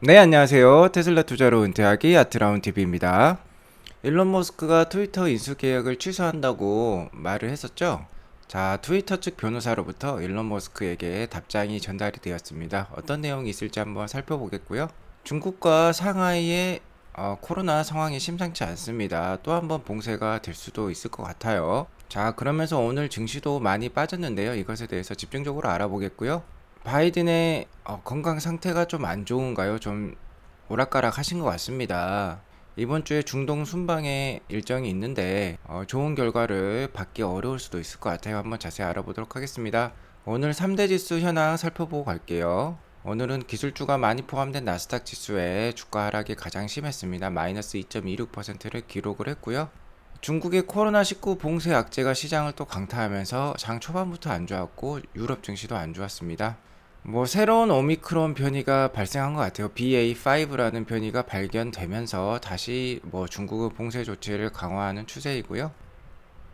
네, 안녕하세요. 테슬라 투자로 은퇴하기 아트라운 TV입니다. 일론 머스크가 트위터 인수 계약을 취소한다고 말을 했었죠. 자, 트위터 측 변호사로부터 일론 머스크에게 답장이 전달이 되었습니다. 어떤 내용이 있을지 한번 살펴보겠고요. 중국과 상하이의 코로나 상황이 심상치 않습니다. 또 한번 봉쇄가 될 수도 있을 것 같아요. 자, 그러면서 오늘 증시도 많이 빠졌는데요. 이것에 대해서 집중적으로 알아보겠고요. 바이든의 건강 상태가 좀 안 좋은가요? 좀 오락가락 하신 것 같습니다. 이번 주에 중동 순방에 일정이 있는데 좋은 결과를 받기 어려울 수도 있을 것 같아요. 한번 자세히 알아보도록 하겠습니다. 오늘 3대 지수 현황 살펴보고 갈게요. 오늘은 기술주가 많이 포함된 나스닥 지수의 주가 하락이 가장 심했습니다. 마이너스 2.26%를 기록을 했고요. 중국의 코로나19 봉쇄 악재가 시장을 또 강타하면서 장 초반부터 안 좋았고 유럽 증시도 안 좋았습니다. 뭐 새로운 오미크론 변이가 발생한 것 같아요. BA5라는 변이가 발견되면서 다시 뭐 중국은 봉쇄 조치를 강화하는 추세이고요.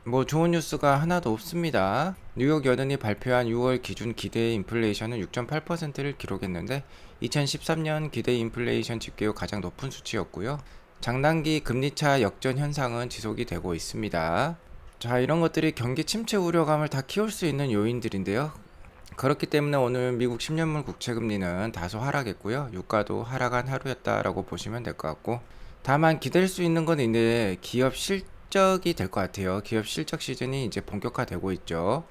뭐 좋은 뉴스가 하나도 없습니다. 뉴욕 연은이 발표한 6월 기준 기대 인플레이션은 6.8%를 기록했는데 2013년 기대 인플레이션 집계 후 가장 높은 수치였고요. 장단기 금리차 역전 현상은 지속이 되고 있습니다. 자, 이런 것들이 경기 침체 우려감을 다 키울 수 있는 요인들인데요. 그렇기 때문에 오늘 미국 10년물 국채금리는 다소 하락했고요. 유가도 하락한 하루였다라고 보시면 될 것 같고, 다만 기댈 수 있는 건 이제 기업 실적이 될 것 같아요. 기업 실적 시즌이 이제 본격화되고 있죠.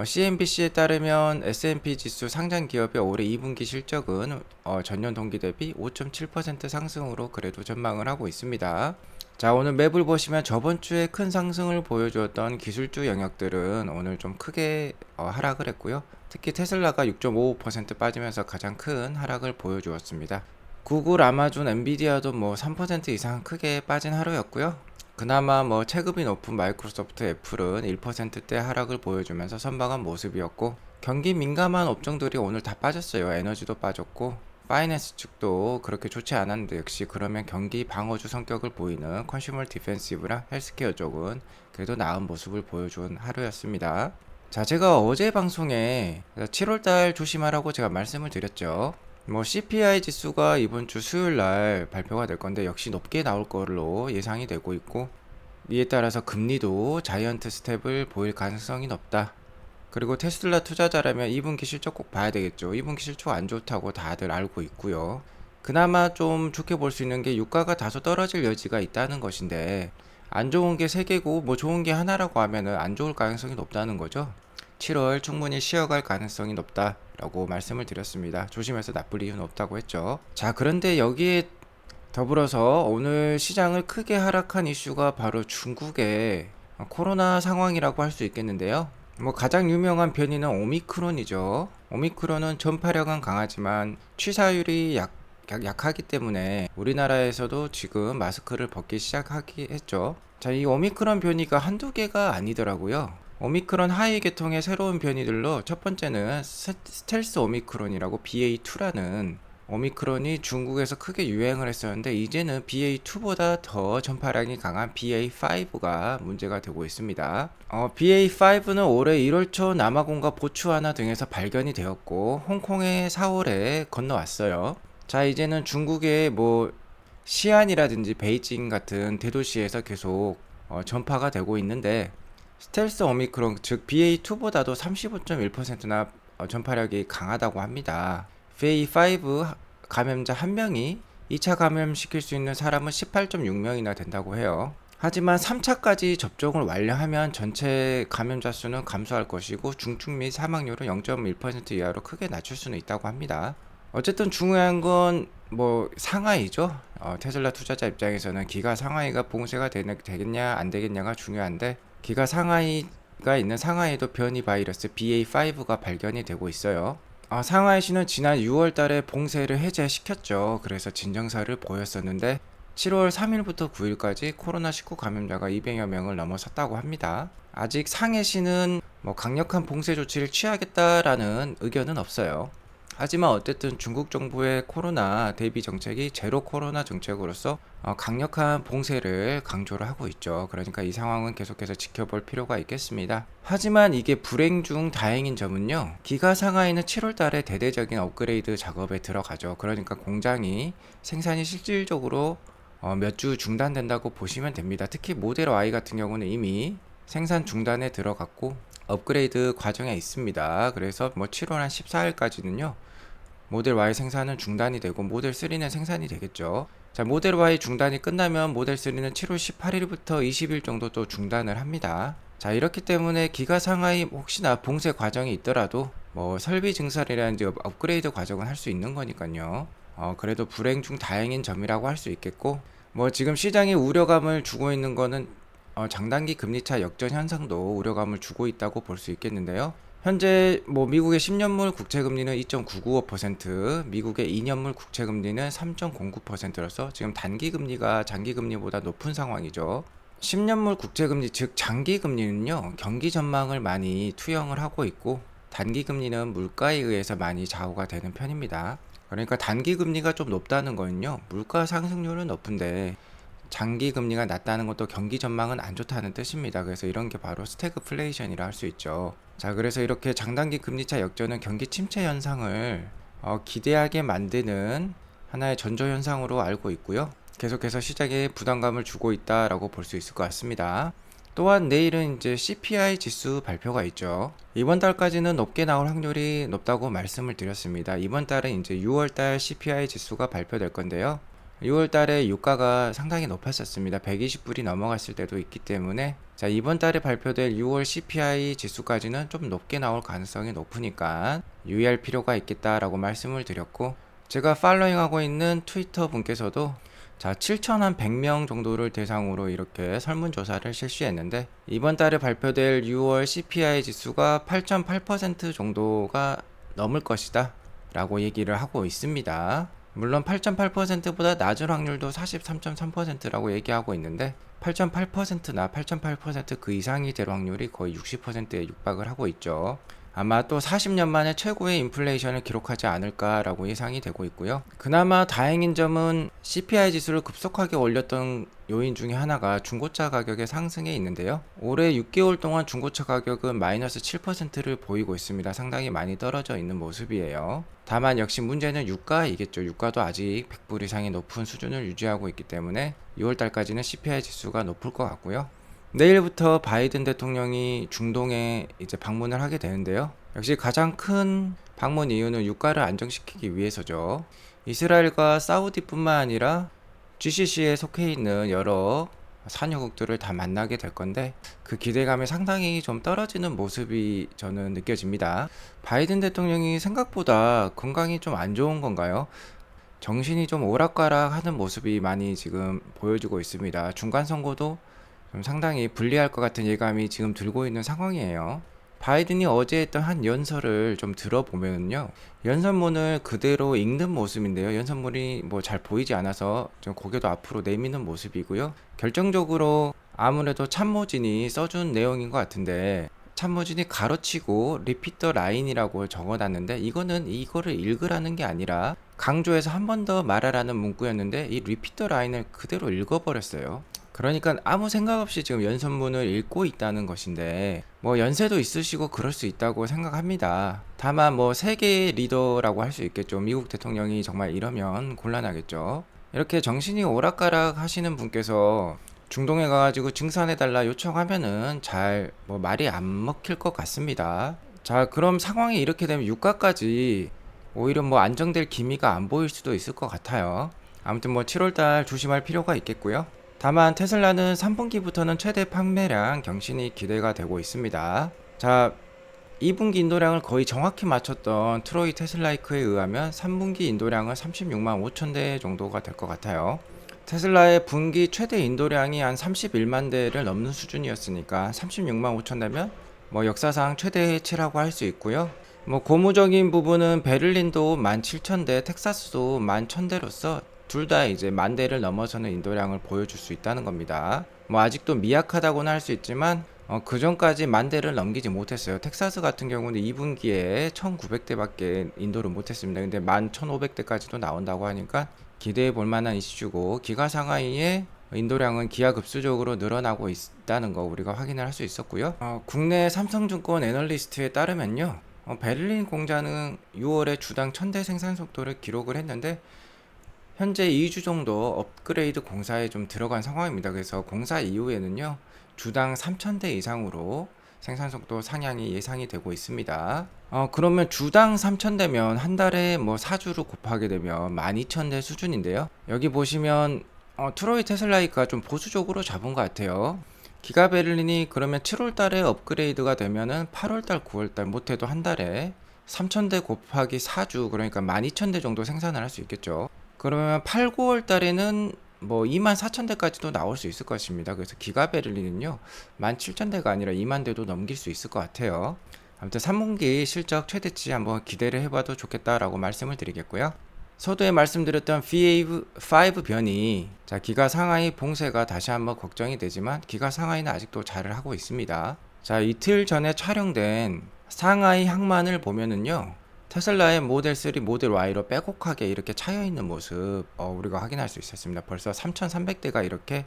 CNBC에 따르면 S&P 지수 상장 기업의 올해 2분기 실적은 전년 동기 대비 5.7% 상승으로 그래도 전망을 하고 있습니다. 자, 오늘 맵을 보시면 저번 주에 큰 상승을 보여주었던 기술주 영역들은 오늘 좀 크게 하락을 했고요. 특히 테슬라가 6.55% 빠지면서 가장 큰 하락을 보여주었습니다. 구글, 아마존, 엔비디아도 뭐 3% 이상 크게 빠진 하루였고요. 그나마 뭐 체급이 높은 마이크로소프트, 애플은 1%대 하락을 보여주면서 선방한 모습이었고, 경기 민감한 업종들이 오늘 다 빠졌어요. 에너지도 빠졌고 파이낸스 측도 그렇게 좋지 않았는데, 역시 그러면 경기 방어주 성격을 보이는 컨슈머 디펜시브랑 헬스케어 쪽은 그래도 나은 모습을 보여준 하루였습니다. 자, 제가 어제 방송에 7월달 조심하라고 제가 말씀을 드렸죠. 뭐 CPI 지수가 이번 주 수요일 날 발표가 될 건데 역시 높게 나올 걸로 예상이 되고 있고, 이에 따라서 금리도 자이언트 스텝을 보일 가능성이 높다. 그리고 테슬라 투자자라면 2분기 실적 꼭 봐야 되겠죠. 2분기 실적 안 좋다고 다들 알고 있고요. 그나마 좀 좋게 볼 수 있는 게 유가가 다소 떨어질 여지가 있다는 것인데, 안 좋은 게 3개고 뭐 좋은 게 하나라고 하면은 안 좋을 가능성이 높다는 거죠. 7월 충분히 쉬어갈 가능성이 높다라고 말씀을 드렸습니다. 조심해서 나쁠 이유는 없다고 했죠. 자, 그런데 여기에 더불어서 오늘 시장을 크게 하락한 이슈가 바로 중국의 코로나 상황이라고 할 수 있겠는데요. 뭐 가장 유명한 변이는 오미크론이죠. 오미크론은 전파력은 강하지만 취사율이 약하기 때문에 우리나라에서도 지금 마스크를 벗기 시작하기 했죠. 자, 이 오미크론 변이가 한두 개가 아니더라고요. 오미크론 하이 계통의 새로운 변이들로 첫 번째는 스텔스 오미크론이라고 BA2라는 오미크론이 중국에서 크게 유행을 했었는데, 이제는 BA2보다 더 전파량이 강한 BA5가 문제가 되고 있습니다. BA5는 올해 1월 초 남아공과 보츠와나 등에서 발견이 되었고 홍콩에 4월에 건너왔어요. 자, 이제는 중국의 뭐 시안이라든지 베이징 같은 대도시에서 계속 전파가 되고 있는데, 스텔스 오미크론 즉 BA2보다도 35.1%나 전파력이 강하다고 합니다. BA5 감염자 1명이 2차 감염시킬 수 있는 사람은 18.6명이나 된다고 해요. 하지만 3차까지 접종을 완료하면 전체 감염자 수는 감소할 것이고 중증 및 사망률은 0.1% 이하로 크게 낮출 수는 있다고 합니다. 어쨌든 중요한 건 뭐 상하이죠. 테슬라 투자자 입장에서는 기가 상하이가 봉쇄가 되겠냐 안 되겠냐가 중요한데, 기가 상하이가 있는 상하이도 변이 바이러스 BA5가 발견이 되고 있어요. 상하이시는 지난 6월 달에 봉쇄를 해제시켰죠. 그래서 진정사를 보였었는데 7월 3일부터 9일까지 코로나19 감염자가 200여 명을 넘어섰다고 합니다. 아직 상해시는 뭐 강력한 봉쇄 조치를 취하겠다라는 의견은 없어요. 하지만 어쨌든 중국 정부의 코로나 대비 정책이 제로 코로나 정책으로서 강력한 봉쇄를 강조를 하고 있죠. 그러니까 이 상황은 계속해서 지켜볼 필요가 있겠습니다. 하지만 이게 불행 중 다행인 점은요. 기가 상하이는 7월 달에 대대적인 업그레이드 작업에 들어가죠. 그러니까 공장이 생산이 실질적으로 몇 주 중단된다고 보시면 됩니다. 특히 모델 Y 같은 경우는 이미 생산 중단에 들어갔고 업그레이드 과정에 있습니다. 그래서 뭐 7월 한 14일까지는요. 모델 Y 생산은 중단이 되고 모델 3는 생산이 되겠죠. 자, 모델 Y 중단이 끝나면 모델 3는 7월 18일부터 20일 정도 또 중단을 합니다. 자, 이렇기 때문에 기가 상하이 혹시나 봉쇄 과정이 있더라도 뭐 설비 증설이라든지 업그레이드 과정은 할 수 있는 거니까요. 그래도 불행 중 다행인 점이라고 할 수 있겠고, 뭐 지금 시장이 우려감을 주고 있는 거는 장단기 금리차 역전 현상도 우려감을 주고 있다고 볼 수 있겠는데요. 현재 뭐 미국의 10년물 국채금리는 2.995%, 미국의 2년물 국채금리는 3.09%라서 지금 단기금리가 장기금리보다 높은 상황이죠. 10년물 국채금리 즉 장기금리는요 경기 전망을 많이 투영을 하고 있고 단기금리는 물가에 의해서 많이 좌우가 되는 편입니다. 그러니까 단기금리가 좀 높다는 거는요 물가 상승률은 높은데 장기 금리가 낮다는 것도 경기 전망은 안 좋다는 뜻입니다. 그래서 이런 게 바로 스태그플레이션이라 할 수 있죠. 자, 그래서 이렇게 장단기 금리차 역전은 경기 침체 현상을 기대하게 만드는 하나의 전조 현상으로 알고 있고요. 계속해서 시장에 부담감을 주고 있다라고 볼 수 있을 것 같습니다. 또한 내일은 이제 CPI 지수 발표가 있죠. 이번 달까지는 높게 나올 확률이 높다고 말씀을 드렸습니다. 이번 달은 이제 6월달 CPI 지수가 발표될 건데요. 6월 달에 유가가 상당히 높았었습니다. 120불이 넘어갔을 때도 있기 때문에 자, 이번 달에 발표될 6월 CPI 지수까지는 좀 높게 나올 가능성이 높으니까 유의할 필요가 있겠다라고 말씀을 드렸고 제가 팔로잉하고 있는 트위터 분께서도 자, 7,100명 정도를 대상으로 이렇게 설문조사를 실시했는데 이번 달에 발표될 6월 CPI 지수가 8.8% 정도가 넘을 것이다 라고 얘기를 하고 있습니다. 물론 8.8%보다 낮은 확률도 43.3%라고 얘기하고 있는데 8.8%나 8.8% 이상이 될 확률이 거의 60%에 육박을 하고 있죠. 아마 또 40년 만에 최고의 인플레이션을 기록하지 않을까라고 예상이 되고 있고요. 그나마 다행인 점은 CPI 지수를 급속하게 올렸던 요인 중에 하나가 중고차 가격의 상승에 있는데요. 올해 6개월 동안 중고차 가격은 마이너스 7%를 보이고 있습니다. 상당히 많이 떨어져 있는 모습이에요. 다만 역시 문제는 유가이겠죠. 유가도 아직 100불 이상의 높은 수준을 유지하고 있기 때문에 6월달까지는 CPI 지수가 높을 것 같고요. 내일부터 바이든 대통령이 중동에 이제 방문을 하게 되는데요. 역시 가장 큰 방문 이유는 유가를 안정시키기 위해서죠. 이스라엘과 사우디뿐만 아니라 GCC에 속해 있는 여러 산유국들을 다 만나게 될 건데 그 기대감이 상당히 좀 떨어지는 모습이 저는 느껴집니다. 바이든 대통령이 생각보다 건강이 좀 안 좋은 건가요? 정신이 좀 오락가락 하는 모습이 많이 지금 보여지고 있습니다. 중간 선거도 좀 상당히 불리할 것 같은 예감이 지금 들고 있는 상황이에요. 바이든이 어제 했던 한 연설을 좀 들어보면요. 연설문을 그대로 읽는 모습인데요. 연설문이 뭐 잘 보이지 않아서 좀 고개도 앞으로 내미는 모습이고요. 결정적으로 아무래도 참모진이 써준 내용인 것 같은데 참모진이 가로치고 리피트 더 라인이라고 적어놨는데 이거는 이거를 읽으라는 게 아니라 강조해서 한 번 더 말하라는 문구였는데 이 리피트 더 라인을 그대로 읽어버렸어요. 그러니까 아무 생각 없이 지금 연설문을 읽고 있다는 것인데 뭐 연세도 있으시고 그럴 수 있다고 생각합니다. 다만 뭐 세계의 리더라고 할 수 있겠죠. 미국 대통령이 정말 이러면 곤란하겠죠. 이렇게 정신이 오락가락 하시는 분께서 중동에 가가지고 증산해달라 요청하면은 잘 뭐 말이 안 먹힐 것 같습니다. 자, 그럼 상황이 이렇게 되면 유가까지 오히려 뭐 안정될 기미가 안 보일 수도 있을 것 같아요. 아무튼 뭐 7월달 조심할 필요가 있겠고요. 다만 테슬라는 3분기부터는 최대 판매량 경신이 기대가 되고 있습니다. 자, 2분기 인도량을 거의 정확히 맞췄던 트로이 테슬라이크에 의하면 3분기 인도량은 36만 5천 대 정도가 될 것 같아요. 테슬라의 분기 최대 인도량이 한 31만 대를 넘는 수준이었으니까 36만 5천 대면 뭐 역사상 최대치라고 할 수 있고요. 뭐 고무적인 부분은 베를린도 17,000대, 텍사스도 11,000대로서 둘 다 이제 10,000대를 넘어서는 인도량을 보여줄 수 있다는 겁니다. 뭐 아직도 미약하다고는 할 수 있지만 그 전까지 10,000대를 넘기지 못했어요. 텍사스 같은 경우는 2분기에 1,900대밖에 인도를 못했습니다. 근데 11,500대까지도 나온다고 하니까 기대해 볼 만한 이슈고, 기가 상하이의 인도량은 기하급수적으로 늘어나고 있다는 거 우리가 확인을 할 수 있었고요. 국내 삼성증권 애널리스트에 따르면요, 베를린 공장은 6월에 주당 1,000대 생산 속도를 기록을 했는데 현재 2주 정도 업그레이드 공사에 좀 들어간 상황입니다. 그래서 공사 이후에는요, 주당 3,000대 이상으로 생산 속도 상향이 예상이 되고 있습니다. 그러면 주당 3,000대면 한 달에 뭐 4주로 곱하게 되면 12,000대 수준인데요. 여기 보시면 트로이 테슬라이가 좀 보수적으로 잡은 것 같아요. 기가 베를린이 그러면 7월 달에 업그레이드가 되면은 8월 달, 9월 달 못해도 한 달에 3,000대 곱하기 4주, 그러니까 12,000대 정도 생산을 할 수 있겠죠. 그러면 8, 9월 달에는 뭐 24,000대까지도 나올 수 있을 것입니다. 그래서 기가 베를린은요, 17,000대가 아니라 20,000대도 넘길 수 있을 것 같아요. 아무튼 3분기 실적 최대치 한번 기대를 해봐도 좋겠다라고 말씀을 드리겠고요. 서두에 말씀드렸던 VA5 변이, 자, 기가 상하이 봉쇄가 다시 한번 걱정이 되지만 기가 상하이는 아직도 잘을 하고 있습니다. 자, 이틀 전에 촬영된 상하이 항만을 보면은요, 테슬라의 모델 3, 모델 Y로 빼곡하게 이렇게 차여 있는 모습 우리가 확인할 수 있었습니다. 벌써 3,300대가 이렇게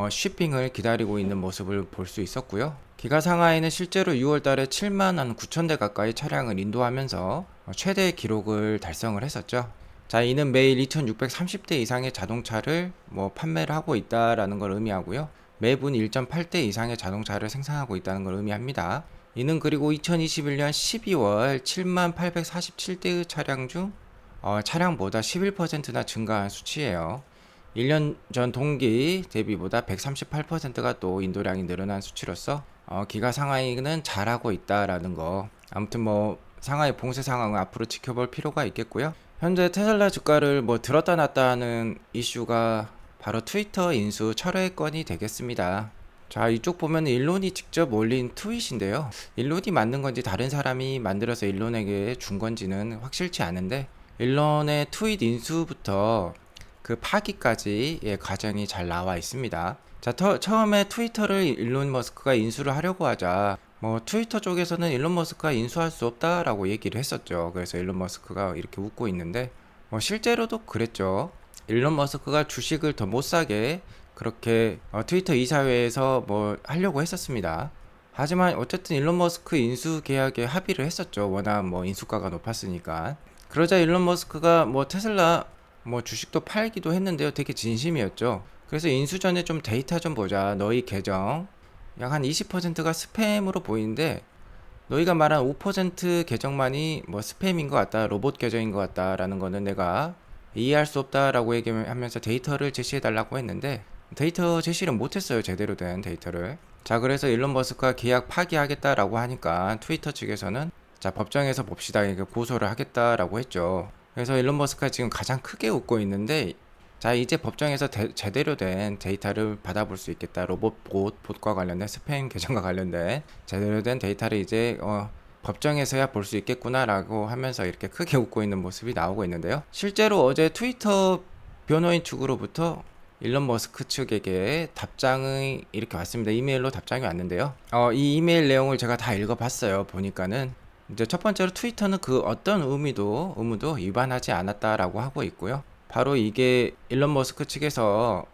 쉬핑을 기다리고 있는 모습을 볼 수 있었고요. 기가 상하이는 실제로 6월 달에 7만 9,000대 가까이 차량을 인도하면서 최대 기록을 달성을 했었죠. 자, 이는 매일 2,630대 이상의 자동차를 판매를 하고 있다라는 걸 의미하고요. 매분 1.8대 이상의 자동차를 생산하고 있다는 걸 의미합니다. 이는 그리고 2021년 12월 78,847대의 차량 중 차량보다 11%나 증가한 수치예요. 1년 전 동기 대비보다 138%가 또 인도량이 늘어난 수치로서 기가 상하이는 잘하고 있다라는 거. 아무튼 상하이 봉쇄 상황은 앞으로 지켜볼 필요가 있겠고요. 현재 테슬라 주가를 들었다 놨다 하는 이슈가 바로 트위터 인수 철회 건이 되겠습니다. 자, 이쪽 보면 일론이 직접 올린 트윗인데요. 일론이 만든 건지 다른 사람이 만들어서 일론에게 준 건지는 확실치 않은데, 일론의 트윗 인수부터 그 파기까지의 과정이 잘 나와 있습니다. 자, 처음에 트위터를 일론 머스크가 인수를 하려고 하자 트위터 쪽에서는 일론 머스크가 인수할 수 없다라고 얘기를 했었죠. 그래서 일론 머스크가 이렇게 웃고 있는데 실제로도 그랬죠. 일론 머스크가 주식을 더 못 사게 그렇게 트위터 이사회에서 하려고 했었습니다. 하지만 어쨌든 일론 머스크 인수 계약에 합의를 했었죠. 워낙 인수가가 높았으니까. 그러자 일론 머스크가 테슬라 주식도 팔기도 했는데요. 되게 진심이었죠. 그래서 인수 전에 좀 데이터 좀 보자. 너희 계정 약 한 20%가 스팸으로 보이는데 너희가 말한 5% 계정만이 스팸인 것 같다, 로봇 계정인 것 같다라는 거는 내가 이해할 수 없다라고 얘기하면서 데이터를 제시해달라고 했는데 데이터 제시를 못했어요. 제대로 된 데이터를. 자, 그래서 일론 머스크가 계약 파기하겠다라고 하니까 트위터 측에서는 자, 법정에서 봅시다, 이거 고소를 하겠다라고 했죠. 그래서 일론 머스크가 지금 가장 크게 웃고 있는데, 자, 이제 법정에서 제대로 된 데이터를 받아볼 수 있겠다. 봇과 관련된 스팸 계정과 관련된 제대로 된 데이터를 이제 법정에서야 볼 수 있겠구나 라고 하면서 이렇게 크게 웃고 있는 모습이 나오고 있는데요. 실제로 어제 트위터 변호인 측으로부터 일론 머스크 측에게 답장이 이렇게 왔습니다. 이메일로 답장이 왔는데요. 이 이메일 내용을 제가 다 읽어봤어요. 보니까는 이제 첫 번째로 트위터는 그 어떤 의무도 위반하지 않았다라고 하고 있고요. 바로 이게 일론 머스크 측에서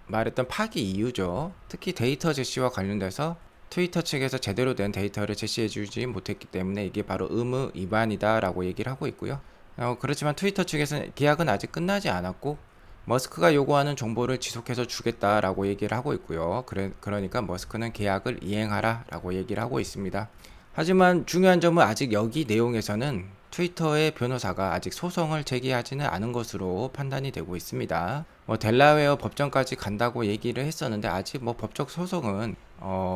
말했던 파기 이유죠. 특히 데이터 제시와 관련돼서 트위터 측에서 제대로 된 데이터를 제시해주지 못했기 때문에 이게 바로 의무 위반이다라고 얘기를 하고 있고요. 그렇지만 트위터 측에서는 계약은 아직 끝나지 않았고 머스크가 요구하는 정보를 지속해서 주겠다라고 얘기를 하고 있고요. 그러니까 머스크는 계약을 이행하라 라고 얘기를 하고 있습니다. 하지만 중요한 점은 아직 여기 내용에서는 트위터의 변호사가 아직 소송을 제기하지는 않은 것으로 판단이 되고 있습니다. 델라웨어 법정까지 간다고 얘기를 했었는데 아직 법적 소송은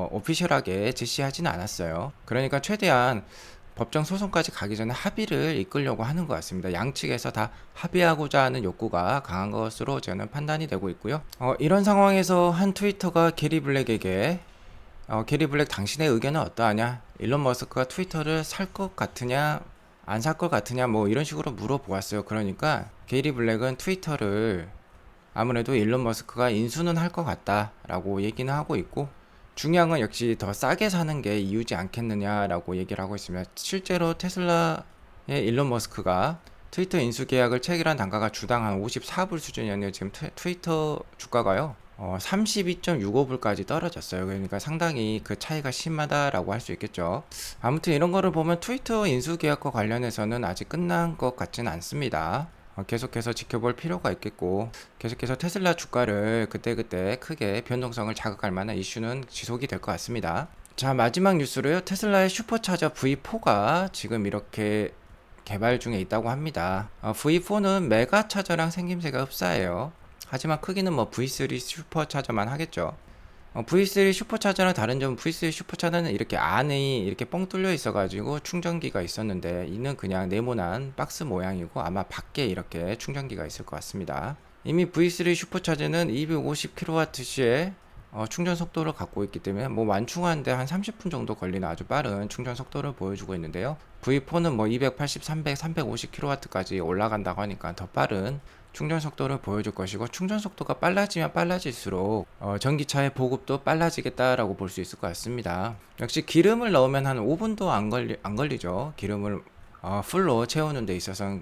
오피셜하게 제시하지는 않았어요. 그러니까 최대한 법정 소송까지 가기 전에 합의를 이끌려고 하는 것 같습니다. 양측에서 다 합의하고자 하는 욕구가 강한 것으로 저는 판단이 되고 있고요. 이런 상황에서 한 트위터가 게리 블랙에게 게리 블랙, 당신의 의견은 어떠하냐? 일론 머스크가 트위터를 살 것 같으냐? 안 살 것 같으냐? 이런 식으로 물어보았어요. 그러니까 게리 블랙은 트위터를 아무래도 일론 머스크가 인수는 할 것 같다라고 얘기는 하고 있고, 중요한 건 역시 더 싸게 사는 게 이유지 않겠느냐라고 얘기를 하고 있습니다. 실제로 테슬라의 일론 머스크가 트위터 인수 계약을 체결한 단가가 주당 한 54불 수준이었네요. 지금 트위터 주가가요. 32.65불까지 떨어졌어요. 그러니까 상당히 그 차이가 심하다라고 할 수 있겠죠. 아무튼 이런 거를 보면 트위터 인수 계약과 관련해서는 아직 끝난 것 같지는 않습니다. 계속해서 지켜볼 필요가 있겠고, 계속해서 테슬라 주가를 그때그때 크게 변동성을 자극할 만한 이슈는 지속이 될 것 같습니다. 자, 마지막 뉴스로요. 테슬라의 슈퍼차저 V4가 지금 이렇게 개발 중에 있다고 합니다. V4는 메가 차저랑 생김새가 흡사해요. 하지만 크기는 뭐 V3 슈퍼차저만 하겠죠. V3 슈퍼차저랑 다른 점은 V3 슈퍼차저는 이렇게 안에 이렇게 뻥 뚫려 있어가지고 충전기가 있었는데 이는 그냥 네모난 박스 모양이고 아마 밖에 이렇게 충전기가 있을 것 같습니다. 이미 V3 슈퍼차저는 250kWh의 충전 속도를 갖고 있기 때문에 뭐 완충하는데 한 30분 정도 걸리는 아주 빠른 충전 속도를 보여주고 있는데요. V4는 뭐 280, 300, 350kW까지 올라간다고 하니까 더 빠른 충전 속도를 보여줄 것이고, 충전 속도가 빨라지면 빨라질수록 전기차의 보급도 빨라지겠다라고 볼 수 있을 것 같습니다. 역시 기름을 넣으면 한 5분도 안 걸리죠. 기름을 풀로 채우는 데 있어서.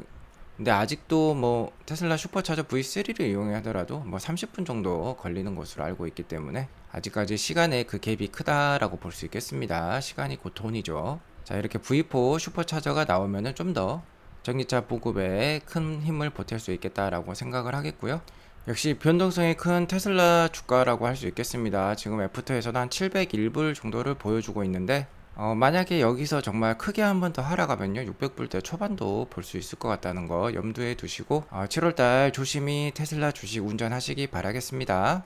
근데 아직도 뭐 테슬라 슈퍼차저 V3를 이용하더라도 뭐 30분 정도 걸리는 것으로 알고 있기 때문에 아직까지 시간의 그 갭이 크다라고 볼 수 있겠습니다. 시간이 곧 돈이죠. 자, 이렇게 V4 슈퍼차저가 나오면은 좀 더 전기차 보급에 큰 힘을 보탤 수 있겠다라고 생각을 하겠고요. 역시 변동성이 큰 테슬라 주가라고 할 수 있겠습니다. 지금 애프터에서도 한 701불 정도를 보여주고 있는데, 만약에 여기서 정말 크게 한 번 더 하락하면요 600불대 초반도 볼 수 있을 것 같다는 거 염두에 두시고 7월달 조심히 테슬라 주식 운전하시기 바라겠습니다.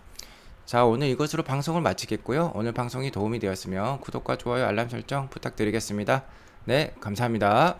자, 오늘 이것으로 방송을 마치겠고요. 오늘 방송이 도움이 되었으면 구독과 좋아요 알람 설정 부탁드리겠습니다. 네, 감사합니다.